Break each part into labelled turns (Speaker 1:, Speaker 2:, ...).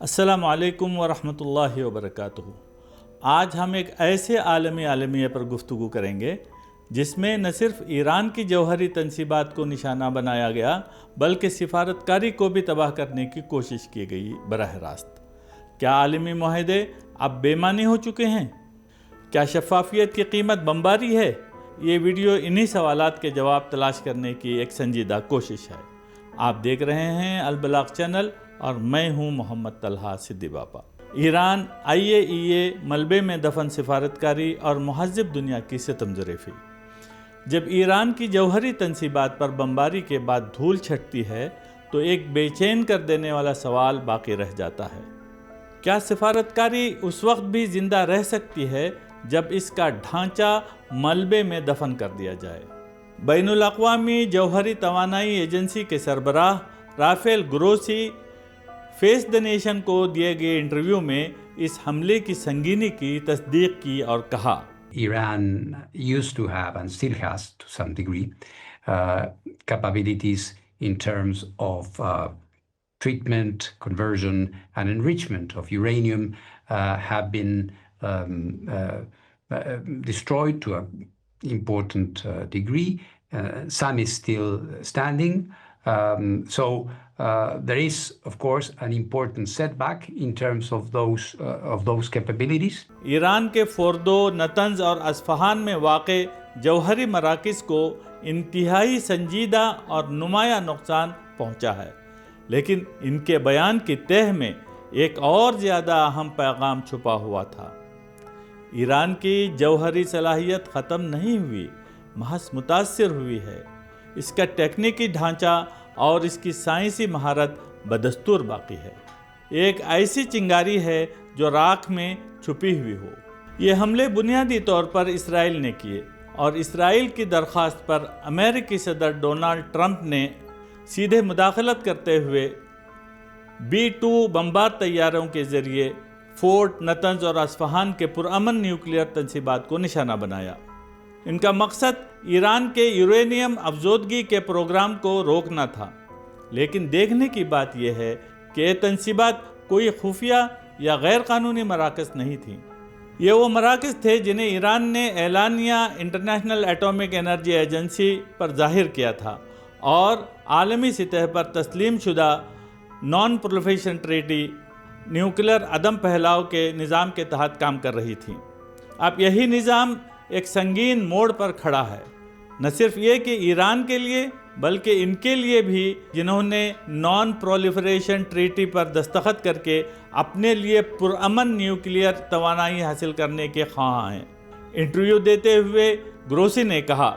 Speaker 1: السلام علیکم ورحمۃ اللہ وبرکاتہ۔ آج ہم ایک ایسے عالمی عالمیہ پر گفتگو کریں گے جس میں نہ صرف ایران کی جوہری تنصیبات کو نشانہ بنایا گیا بلکہ سفارتکاری کو بھی تباہ کرنے کی کوشش کی گئی براہ راست۔ کیا عالمی معاہدے اب بے معنی ہو چکے ہیں؟ کیا شفافیت کی قیمت بمباری ہے؟ یہ ویڈیو انہی سوالات کے جواب تلاش کرنے کی ایک سنجیدہ کوشش ہے۔ آپ دیکھ رہے ہیں البلاغ چینل اور میں ہوں محمد طلحہ صدی باپا۔ ایران IAEA ملبے میں دفن سفارتکاری اور مہذب دنیا کی ستم ظریفی۔ جب ایران کی جوہری تنصیبات پر بمباری کے بعد دھول چھٹتی ہے تو ایک بے چین کر دینے والا سوال باقی رہ جاتا ہے۔ کیا سفارتکاری اس وقت بھی زندہ رہ سکتی ہے جب اس کا ڈھانچہ ملبے میں دفن کر دیا جائے؟ بین الاقوامی جوہری توانائی ایجنسی کے سربراہ Rafael Grossi face the nation کو دیے گئے انٹرویو میں اس حملے کی سنگینی کی تصدیق کی اور کہا،
Speaker 2: Iran used to have and still has to some degree capabilities in terms of treatment, conversion and enrichment of uranium have been destroyed to an important degree. Some is still standing. There is, of course, an important setback in terms of those capabilities.
Speaker 1: Iran کے فوردو، نتنز اور Isfahan میں واقع جوہری مراکز کو انتہائی سنجیدہ اور نمایاں نقصان پہنچا ہے، لیکن ان کے بیان کی تہہ میں ایک اور زیادہ اہم پیغام چھپا ہوا تھا۔ ایران کی جوہری صلاحیت ختم نہیں ہوئی، محض متاثر ہوئی ہے۔ اس کا ٹیکنیکی ڈھانچہ اور اس کی سائنسی مہارت بدستور باقی ہے۔ ایک ایسی چنگاری ہے جو راکھ میں چھپی ہوئی ہو۔ یہ حملے بنیادی طور پر اسرائیل نے کیے اور اسرائیل کی درخواست پر امریکی صدر ڈونلڈ ٹرمپ نے سیدھے مداخلت کرتے ہوئے B-2 بمبار طیاروں کے ذریعے فورٹ، نتنز اور اصفہان کے پرامن نیوکلیئر تنصیبات کو نشانہ بنایا۔ ان کا مقصد ایران کے یورینیم افزودگی کے پروگرام کو روکنا تھا، لیکن دیکھنے کی بات یہ ہے کہ یہ تنصیبات کوئی خفیہ یا غیر قانونی مراکز نہیں تھیں۔ یہ وہ مراکز تھے جنہیں ایران نے اعلانیہ انٹرنیشنل ایٹامک انرجی ایجنسی پر ظاہر کیا تھا اور عالمی سطح پر تسلیم شدہ نان پرولیفریشن ٹریٹی نیوکلیئر عدم پھیلاؤ کے نظام کے تحت کام کر رہی تھیں۔ اب یہی نظام ایک سنگین موڑ پر کھڑا ہے، نہ صرف یہ کہ ایران کے لیے بلکہ ان کے لیے بھی جنہوں نے نان پرولیفریشن ٹریٹی پر دستخط کر کے اپنے لیے پرامن نیوکلیئر توانائی حاصل کرنے کے خواہاں ہیں۔ انٹرویو دیتے ہوئے گروسی نے کہا،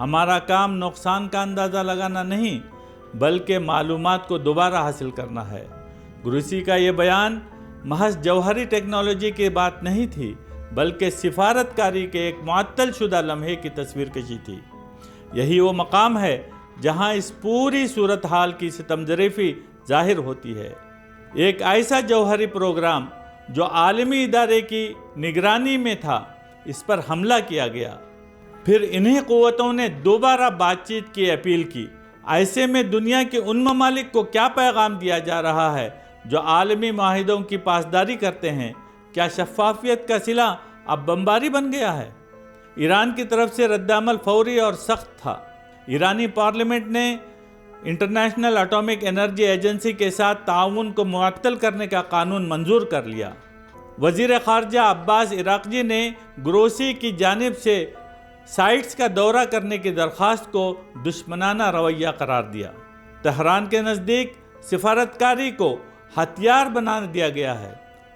Speaker 1: ہمارا کام نقصان کا اندازہ لگانا نہیں بلکہ معلومات کو دوبارہ حاصل کرنا ہے۔ گروسی کا یہ بیان محض جوہری ٹیکنالوجی کی بات نہیں تھی بلکہ سفارتکاری کے ایک معطل شدہ لمحے کی تصویر کشی تھی۔ یہی وہ مقام ہے جہاں اس پوری صورتحال کی ستم ظریفی ظاہر ہوتی ہے۔ ایک ایسا جوہری پروگرام جو عالمی ادارے کی نگرانی میں تھا، اس پر حملہ کیا گیا، پھر انہی قوتوں نے دوبارہ بات چیت کی اپیل کی۔ ایسے میں دنیا کے ان ممالک کو کیا پیغام دیا جا رہا ہے جو عالمی معاہدوں کی پاسداری کرتے ہیں؟ کیا شفافیت کا صلہ اب بمباری بن گیا ہے؟ ایران کی طرف سے رد عمل فوری اور سخت تھا۔ ایرانی پارلیمنٹ نے انٹرنیشنل ایٹامک انرجی ایجنسی کے ساتھ تعاون کو معطل کرنے کا قانون منظور کر لیا۔ وزیر خارجہ عباس عراقچی نے گروسی کی جانب سے سائٹس کا دورہ کرنے کی درخواست کو دشمنانہ رویہ قرار دیا۔ تہران کے نزدیک سفارتکاری کو ہتھیار بنا دیا گیا ہے۔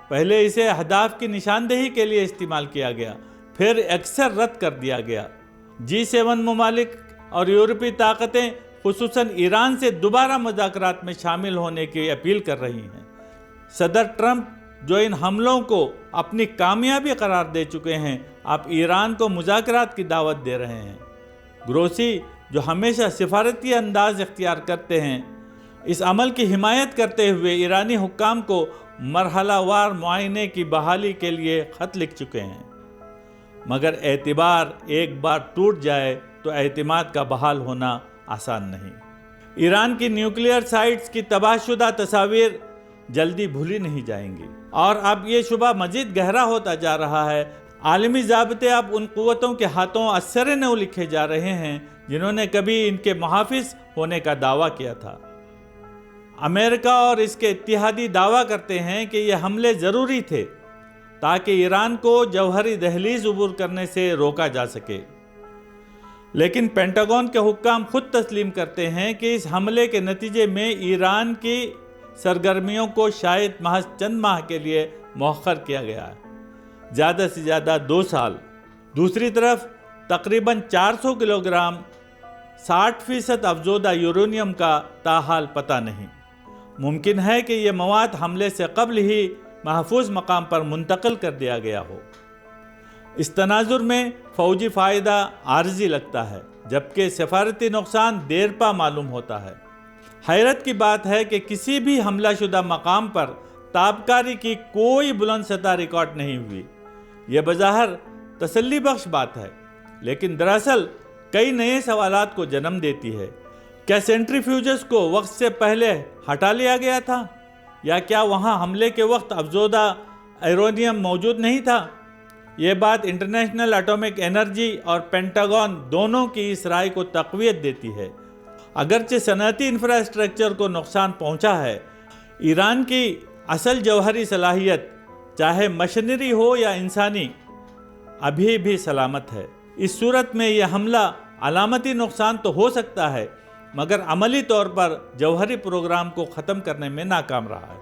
Speaker 1: پہلے اسے اہداف کی نشاندہی کے لیے استعمال کیا گیا، پھر اکثر رد کر دیا گیا۔ G7 ممالک اور یورپی طاقتیں خصوصاً ایران سے دوبارہ مذاکرات میں شامل ہونے کی اپیل کر رہی ہیں۔ صدر ٹرمپ جو ان حملوں کو اپنی کامیابی قرار دے چکے ہیں، اب ایران کو مذاکرات کی دعوت دے رہے ہیں۔ گروسی جو ہمیشہ سفارتی انداز اختیار کرتے ہیں، اس عمل کی حمایت کرتے ہوئے ایرانی حکام کو مرحلہ وار معائنے کی بحالی کے لیے خط لکھ چکے ہیں۔ مگر اعتبار ایک بار ٹوٹ جائے تو اعتماد کا بحال ہونا آسان نہیں۔ ایران کی نیوکلیئر سائٹس کی تباہ شدہ تصاویر جلدی بھولی نہیں جائیں گی۔ اور اب یہ شبہ مزید گہرا ہوتا جا رہا ہے۔ عالمی ضابطے اب ان قوتوں کے ہاتھوں اثر نو لکھے جا رہے ہیں جنہوں نے کبھی ان کے محافظ ہونے کا دعویٰ کیا تھا۔ امریکہ اور اس کے اتحادی دعویٰ کرتے ہیں کہ یہ حملے ضروری تھے تاکہ ایران کو جوہری دہلیز عبور کرنے سے روکا جا سکے، لیکن پینٹاگون کے حکام خود تسلیم کرتے ہیں کہ اس حملے کے نتیجے میں ایران کی سرگرمیوں کو شاید محض چند ماہ کے لیے مؤخر کیا گیا ہے، زیادہ سے زیادہ 2 سال۔ دوسری طرف تقریباً 400 کلو گرام 60% افزودہ یورینیم کا تاحال پتہ نہیں۔ ممکن ہے کہ یہ مواد حملے سے قبل ہی محفوظ مقام پر منتقل کر دیا گیا ہو۔ اس تناظر میں فوجی فائدہ عارضی لگتا ہے جبکہ سفارتی نقصان دیر پا معلوم ہوتا ہے۔ حیرت کی بات ہے کہ کسی بھی حملہ شدہ مقام پر تابکاری کی کوئی بلند سطح ریکارڈ نہیں ہوئی۔ یہ بظاہر تسلی بخش بات ہے، لیکن دراصل کئی نئے سوالات کو جنم دیتی ہے۔ کیا سینٹریفیوجز کو وقت سے پہلے ہٹا لیا گیا تھا، یا کیا وہاں حملے کے وقت افزودہ یورینیم موجود نہیں تھا؟ یہ بات انٹرنیشنل ایٹامک انرجی اور پینٹاگون دونوں کی اس رائے کو تقویت دیتی ہے۔ اگرچہ صنعتی انفراسٹرکچر کو نقصان پہنچا ہے، ایران کی اصل جوہری صلاحیت چاہے مشینری ہو یا انسانی ابھی بھی سلامت ہے۔ اس صورت میں یہ حملہ علامتی نقصان تو ہو سکتا ہے، مگر عملی طور پر جوہری پروگرام کو ختم کرنے میں ناکام رہا ہے۔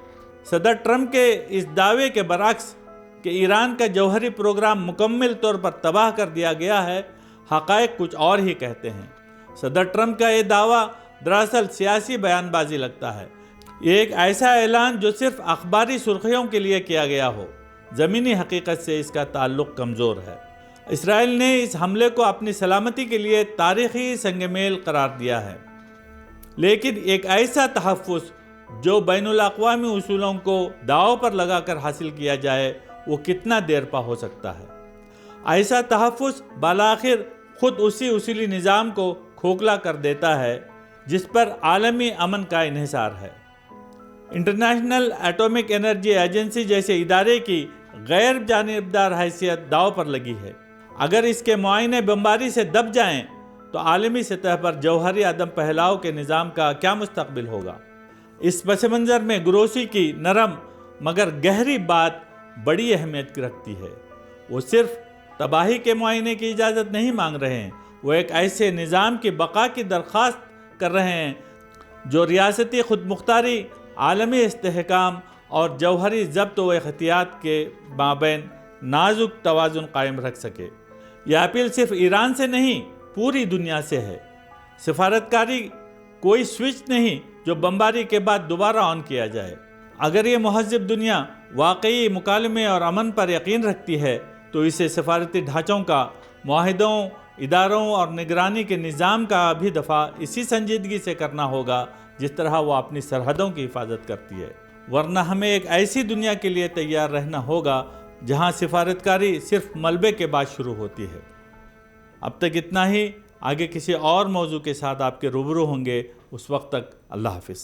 Speaker 1: صدر ٹرمپ کے اس دعوے کے برعکس کہ ایران کا جوہری پروگرام مکمل طور پر تباہ کر دیا گیا ہے، حقائق کچھ اور ہی کہتے ہیں۔ صدر ٹرمپ کا یہ دعویٰ دراصل سیاسی بیان بازی لگتا ہے۔ یہ ایک ایسا اعلان جو صرف اخباری سرخیوں کے لیے کیا گیا ہو، زمینی حقیقت سے اس کا تعلق کمزور ہے۔ اسرائیل نے اس حملے کو اپنی سلامتی کے لیے تاریخی سنگ میل قرار دیا ہے، لیکن ایک ایسا تحفظ جو بین الاقوامی اصولوں کو داؤ پر لگا کر حاصل کیا جائے، وہ کتنا دیر پا ہو سکتا ہے؟ ایسا تحفظ بالآخر خود اسی اصولی نظام کو کھوکھلا کر دیتا ہے جس پر عالمی امن کا انحصار ہے۔ انٹرنیشنل ایٹامک انرجی ایجنسی جیسے ادارے کی غیر جانبدار حیثیت داؤ پر لگی ہے۔ اگر اس کے معائنے بمباری سے دب جائیں تو عالمی سطح پر جوہری عدم پھیلاؤ کے نظام کا کیا مستقبل ہوگا؟ اس پس منظر میں گروسی کی نرم مگر گہری بات بڑی اہمیت رکھتی ہے۔ وہ صرف تباہی کے معائنے کی اجازت نہیں مانگ رہے ہیں، وہ ایک ایسے نظام کی بقا کی درخواست کر رہے ہیں جو ریاستی خود مختاری، عالمی استحکام اور جوہری ضبط و احتیاط کے مابین نازک توازن قائم رکھ سکے۔ یہ اپیل صرف ایران سے نہیں، پوری دنیا سے ہے۔ سفارتکاری کوئی سوئچ نہیں جو بمباری کے بعد دوبارہ آن کیا جائے۔ اگر یہ مہذب دنیا واقعی مکالمے اور امن پر یقین رکھتی ہے تو اسے سفارتی ڈھانچوں کا، معاہدوں، اداروں اور نگرانی کے نظام کا بھی دفاع اسی سنجیدگی سے کرنا ہوگا جس طرح وہ اپنی سرحدوں کی حفاظت کرتی ہے، ورنہ ہمیں ایک ایسی دنیا کے لیے تیار رہنا ہوگا جہاں سفارتکاری صرف ملبے کے بعد شروع ہوتی ہے۔ اب تک اتنا ہی، آگے کسی اور موضوع کے ساتھ آپ کے روبرو ہوں گے۔ اس وقت تک اللہ حافظ۔